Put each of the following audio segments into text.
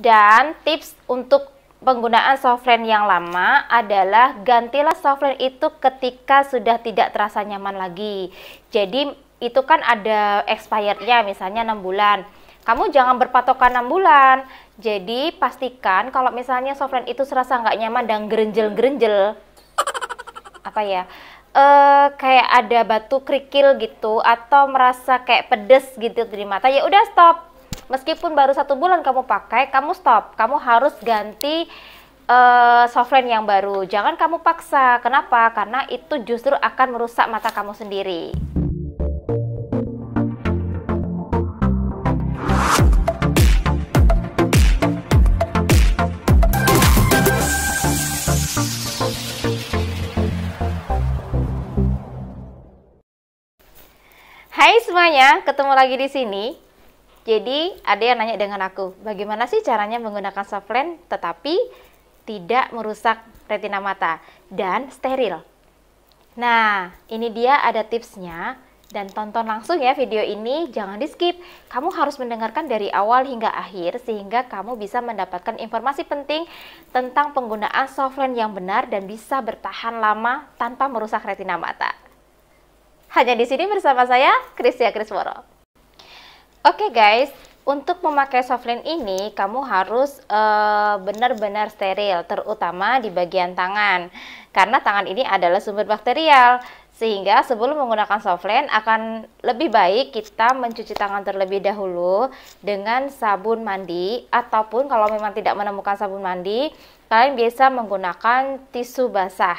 Dan tips untuk penggunaan softline yang lama adalah gantilah softline itu ketika sudah tidak terasa nyaman lagi. Jadi itu kan ada expirednya, misalnya 6 bulan. Kamu jangan berpatokan 6 bulan. Jadi pastikan kalau misalnya softline itu serasa nggak nyaman dan gerenjel-gerenjel, apa ya, kayak ada batu kerikil gitu, atau merasa kayak pedes gitu di mata, ya udah stop. Meskipun baru 1 bulan kamu pakai, kamu stop. Kamu harus ganti softline yang baru. Jangan kamu paksa. Kenapa? Karena itu justru akan merusak mata kamu sendiri. Hai semuanya, ketemu lagi di sini. Jadi ada yang nanya dengan aku, bagaimana sih caranya menggunakan softline tetapi tidak merusak retina mata dan steril? Nah, ini dia ada tipsnya, dan tonton langsung ya video ini, jangan di skip. Kamu harus mendengarkan dari awal hingga akhir sehingga kamu bisa mendapatkan informasi penting tentang penggunaan softline yang benar dan bisa bertahan lama tanpa merusak retina mata. Hanya di sini bersama saya, Krisya Krisworo. Oke guys, untuk memakai softline ini kamu harus benar-benar steril, terutama di bagian tangan. Karena tangan ini adalah sumber bakterial, sehingga sebelum menggunakan softline akan lebih baik kita mencuci tangan terlebih dahulu dengan sabun mandi, ataupun kalau memang tidak menemukan sabun mandi, kalian bisa menggunakan tisu basah.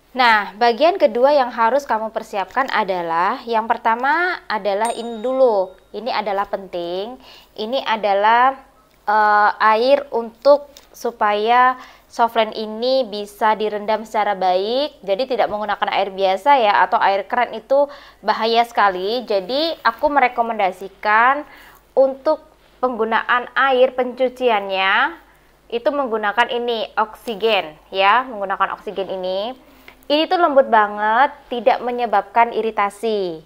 Nah, bagian kedua yang harus kamu persiapkan adalah, yang pertama adalah ini dulu. Ini adalah penting. Ini adalah air untuk supaya softline ini bisa direndam secara baik. Jadi tidak menggunakan air biasa ya, atau air keran itu bahaya sekali. Jadi aku merekomendasikan untuk penggunaan air pencuciannya itu menggunakan ini, oksigen ya, menggunakan oksigen ini. Ini tuh lembut banget, tidak menyebabkan iritasi.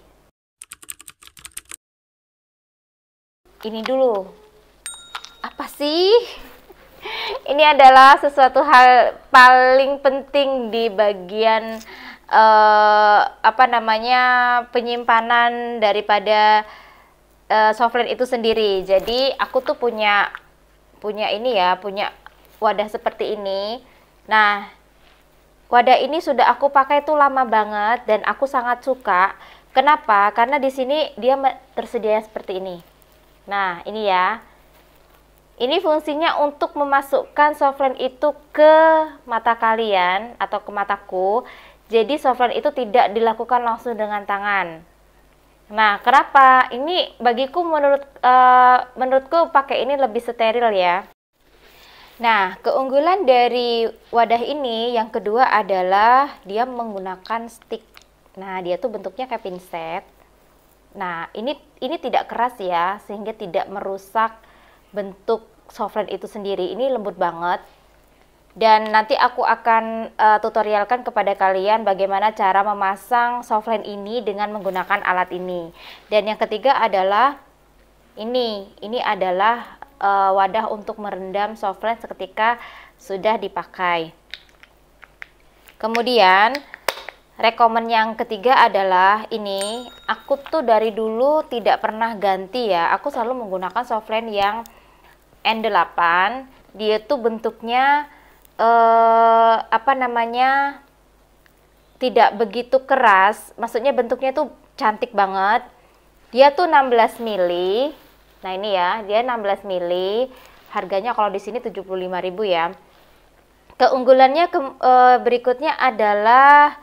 Ini dulu. Apa sih? Ini adalah sesuatu hal paling penting di bagian penyimpanan daripada softline itu sendiri. Jadi aku tuh punya ini ya, punya wadah seperti ini. Nah, wadah ini sudah aku pakai tuh lama banget dan aku sangat suka. Kenapa? Karena di sini dia tersedia seperti ini. Nah, ini ya. Ini fungsinya untuk memasukkan softline itu ke mata kalian atau ke mataku. Jadi softline itu tidak dilakukan langsung dengan tangan. Nah, kenapa? Ini bagiku menurutku pakai ini lebih steril ya. Nah, keunggulan dari wadah ini yang kedua adalah dia menggunakan stick. Nah, dia tuh bentuknya kayak pinset. Nah, ini tidak keras ya, sehingga tidak merusak bentuk softline itu sendiri. Ini lembut banget. Dan nanti aku akan tutorialkan kepada kalian bagaimana cara memasang softline ini dengan menggunakan alat ini. Dan yang ketiga adalah ini adalah wadah untuk merendam softline seketika sudah dipakai. Kemudian rekomen yang ketiga adalah ini. Aku tuh dari dulu tidak pernah ganti ya. Aku selalu menggunakan softline yang N8. Dia tuh bentuknya tidak begitu keras. Maksudnya bentuknya tuh cantik banget. Dia tuh 16 mili. Nah ini ya, dia 16 mili. Harganya kalau di sini 75.000 ya. Keunggulannya berikutnya adalah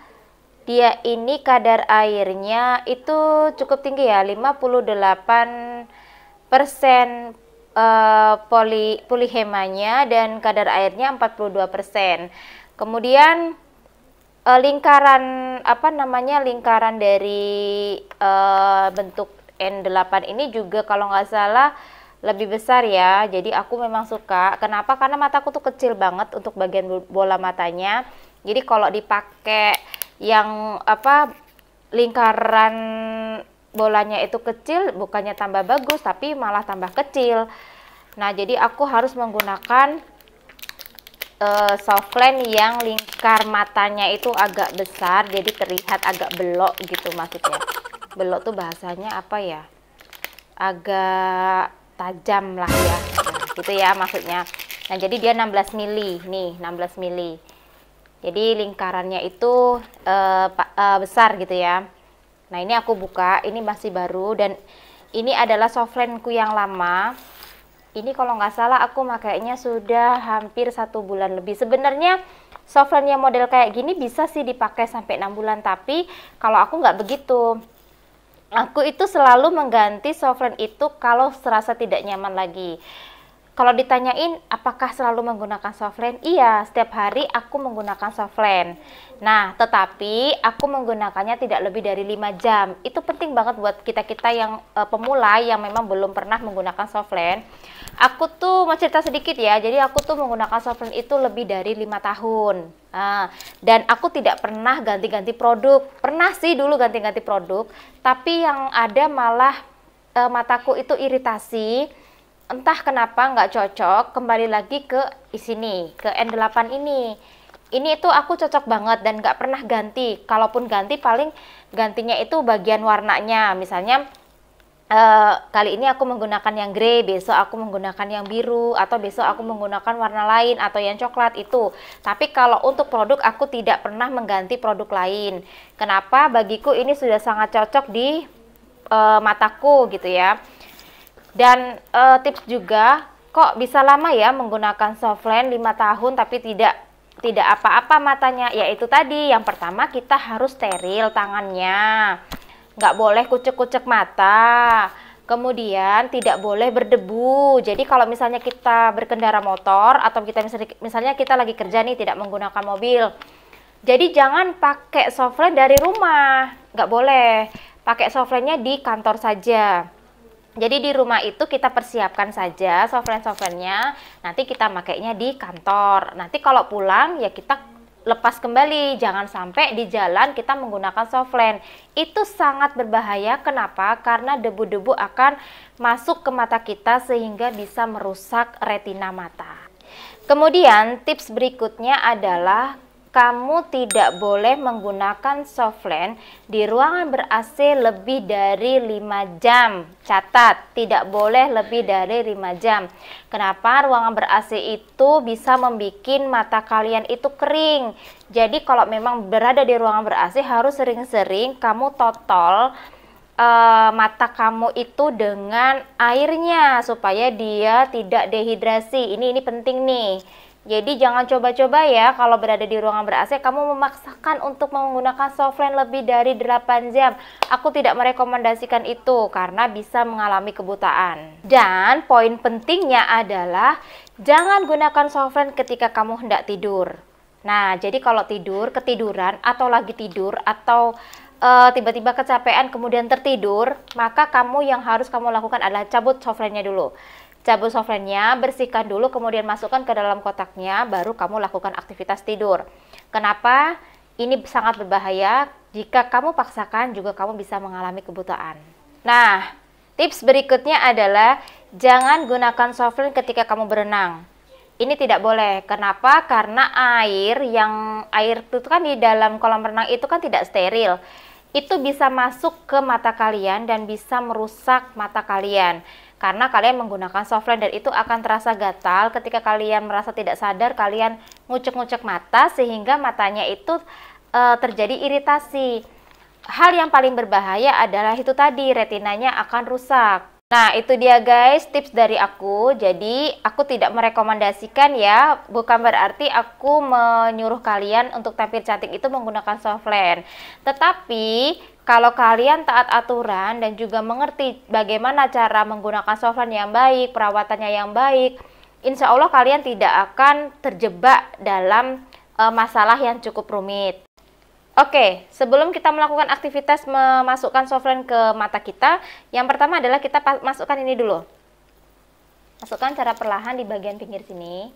dia ini kadar airnya itu cukup tinggi ya, 58% polihemanya dan kadar airnya 42%. Kemudian lingkaran lingkaran dari bentuk N8 ini juga kalau nggak salah lebih besar ya. Jadi aku memang suka. Kenapa? Karena mataku tuh kecil banget untuk bagian bola matanya. Jadi kalau dipakai yang apa, lingkaran bolanya itu kecil, bukannya tambah bagus tapi malah tambah kecil. Nah, jadi aku harus menggunakan softline yang lingkar matanya itu agak besar, jadi terlihat agak belok gitu maksudnya. Belok tuh bahasanya apa ya? Agak tajam lah ya. Nah, gitu ya maksudnya. Nah, jadi dia 16 mili nih, 16 mili. Jadi lingkarannya itu besar gitu ya. Nah, ini aku buka, ini masih baru dan ini adalah softlineku yang lama. Ini kalau nggak salah aku makainya sudah hampir 1 bulan lebih. Sebenarnya softline yang model kayak gini bisa sih dipakai sampai 6 bulan, tapi kalau aku nggak begitu. Aku itu selalu mengganti softline itu kalau serasa tidak nyaman lagi. Kalau ditanyain apakah selalu menggunakan softline? Iya, setiap hari aku menggunakan softline. Nah, tetapi aku menggunakannya tidak lebih dari 5 jam. Itu penting banget buat kita-kita yang pemula yang memang belum pernah menggunakan softline. Aku tuh mau cerita sedikit ya. Jadi aku tuh menggunakan softline itu lebih dari 5 tahun. Nah, dan aku tidak pernah ganti-ganti produk. Pernah sih dulu ganti-ganti produk, tapi yang ada malah mataku itu iritasi. Entah kenapa nggak cocok, kembali lagi ke sini, ke N8 ini. Ini itu aku cocok banget dan nggak pernah ganti. Kalaupun ganti paling gantinya itu bagian warnanya. Misalnya kali ini aku menggunakan yang grey, besok aku menggunakan yang biru, atau besok aku menggunakan warna lain atau yang coklat itu. Tapi kalau untuk produk aku tidak pernah mengganti produk lain. Kenapa? Bagiku ini sudah sangat cocok di mataku gitu ya. Dan tips juga, kok bisa lama ya menggunakan softline 5 tahun tapi tidak apa-apa matanya. Yaitu tadi, yang pertama kita harus steril tangannya, nggak boleh kucek-kucek mata, kemudian tidak boleh berdebu. Jadi kalau misalnya kita berkendara motor atau kita misalnya kita lagi kerja nih, tidak menggunakan mobil, jadi jangan pakai softline dari rumah, nggak boleh. Pakai softline-nya di kantor saja. Jadi di rumah itu kita persiapkan saja softline-softline-nya, nanti kita makainya di kantor. Nanti kalau pulang ya kita lepas kembali, jangan sampai di jalan kita menggunakan softline. Itu sangat berbahaya. Kenapa? Karena debu-debu akan masuk ke mata kita sehingga bisa merusak retina mata. Kemudian tips berikutnya adalah kamu tidak boleh menggunakan softline di ruangan ber-AC lebih dari 5 jam. Catat, tidak boleh lebih dari 5 jam. Kenapa? Ruangan ber-AC itu bisa membuat mata kalian itu kering. Jadi kalau memang berada di ruangan ber-AC harus sering-sering kamu totol mata kamu itu dengan airnya supaya dia tidak dehidrasi. Ini penting nih. Jadi jangan coba-coba ya kalau berada di ruangan ber-AC kamu memaksakan untuk menggunakan softline lebih dari 8 jam. Aku tidak merekomendasikan itu karena bisa mengalami kebutaan. Dan poin pentingnya adalah jangan gunakan softline ketika kamu hendak tidur. Nah, jadi kalau ketiduran atau lagi tidur atau tiba-tiba kecapean kemudian tertidur, maka yang harus kamu lakukan adalah cabut softline-nya dulu. Cabut softline-nya, bersihkan dulu, kemudian masukkan ke dalam kotaknya, baru kamu lakukan aktivitas tidur. Kenapa? Ini sangat berbahaya. Jika kamu paksakan, juga kamu bisa mengalami kebutaan. Nah, tips berikutnya adalah jangan gunakan softline ketika kamu berenang. Ini tidak boleh. Kenapa? Karena air itu kan di dalam kolam renang itu kan tidak steril. Itu bisa masuk ke mata kalian dan bisa merusak mata kalian. Karena kalian menggunakan softline dan itu akan terasa gatal. Ketika kalian merasa tidak sadar, kalian ngucek-ngucek mata sehingga matanya itu terjadi iritasi. Hal yang paling berbahaya adalah itu tadi, retinanya akan rusak. Nah, itu dia guys tips dari aku. Jadi aku tidak merekomendasikan ya, bukan berarti aku menyuruh kalian untuk tampil cantik itu menggunakan softline. Tetapi kalau kalian taat aturan dan juga mengerti bagaimana cara menggunakan softline yang baik, perawatannya yang baik, insya Allah kalian tidak akan terjebak dalam masalah yang cukup rumit. Oke, sebelum kita melakukan aktivitas memasukkan softline ke mata kita, yang pertama adalah kita masukkan ini dulu. Masukkan secara perlahan di bagian pinggir sini.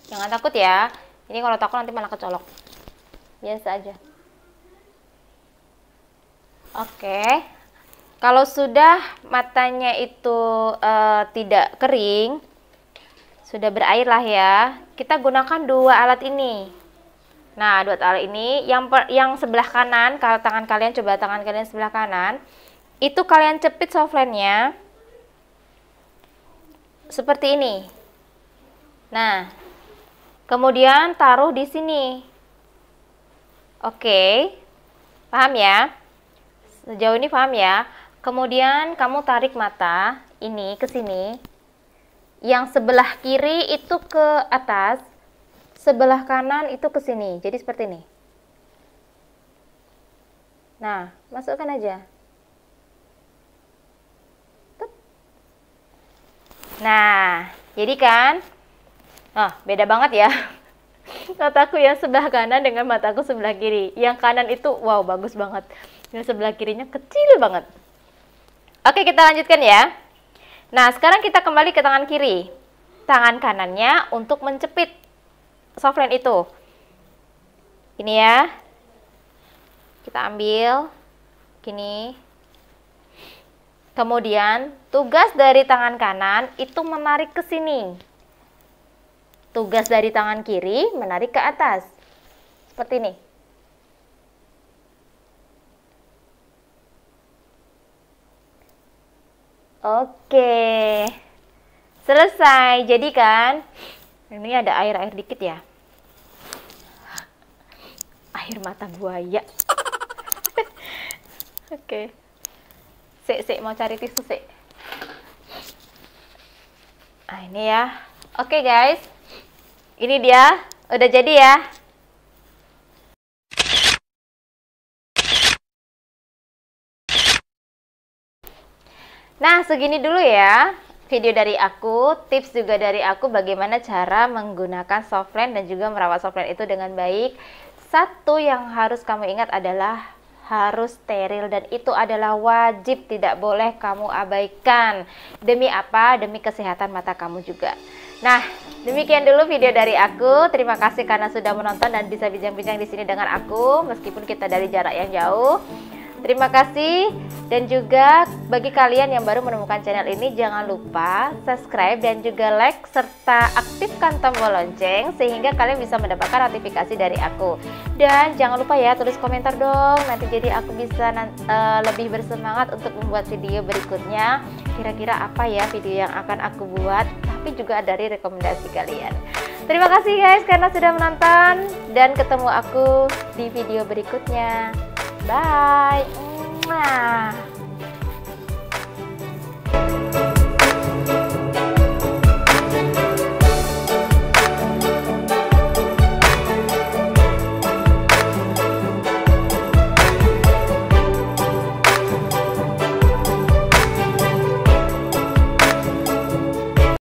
Jangan takut ya, ini kalau takut nanti malah kecolok. biasa aja. Oke. Kalau sudah matanya itu tidak kering, sudah berair lah ya, kita gunakan dua alat ini. Nah, dua alat ini, yang sebelah kanan, kalau tangan kalian, coba tangan kalian sebelah kanan, itu kalian cepit softlandnya seperti ini. Nah, kemudian taruh di sini. Oke, paham ya? Sejauh ini paham ya? Kemudian kamu tarik mata ini ke sini. Yang sebelah kiri itu ke atas, sebelah kanan itu ke sini. Jadi seperti ini. Nah, masukkan aja. Nah, jadi kan, beda banget ya. Mataku yang sebelah kanan dengan mataku sebelah kiri. Yang kanan itu, wow, bagus banget. Yang sebelah kirinya kecil banget. Oke, kita lanjutkan ya. Nah, sekarang kita kembali ke tangan kiri. Tangan kanannya untuk mencepit softland itu. Ini ya. Kita ambil gini. Kemudian tugas dari tangan kanan itu menarik ke sini. Tugas dari tangan kiri menarik ke atas. Seperti ini. Oke. Selesai. Jadi kan ini ada air-air dikit ya. Air mata buaya. Oke. Sik, mau cari tisu sik. Nah, ini ya. Oke, guys. Ini dia. Udah jadi ya. Nah, segini dulu ya video dari aku, tips juga dari aku bagaimana cara menggunakan softland dan juga merawat softland itu dengan baik. Satu yang harus kamu ingat adalah harus steril, dan itu adalah wajib, tidak boleh kamu abaikan. Demi apa? Demi kesehatan mata kamu juga. Nah, demikian dulu video dari aku. Terima kasih karena sudah menonton dan bisa bincang-bincang di sini dengan aku meskipun kita dari jarak yang jauh. Terima kasih, dan juga bagi kalian yang baru menemukan channel ini, jangan lupa subscribe dan juga like serta aktifkan tombol lonceng sehingga kalian bisa mendapatkan notifikasi dari aku. Dan jangan lupa ya tulis komentar dong, nanti jadi aku bisa lebih bersemangat untuk membuat video berikutnya. Kira-kira apa ya video yang akan aku buat, tapi juga dari rekomendasi kalian. Terima kasih guys karena sudah menonton, dan ketemu aku di video berikutnya. Bye. Mwah.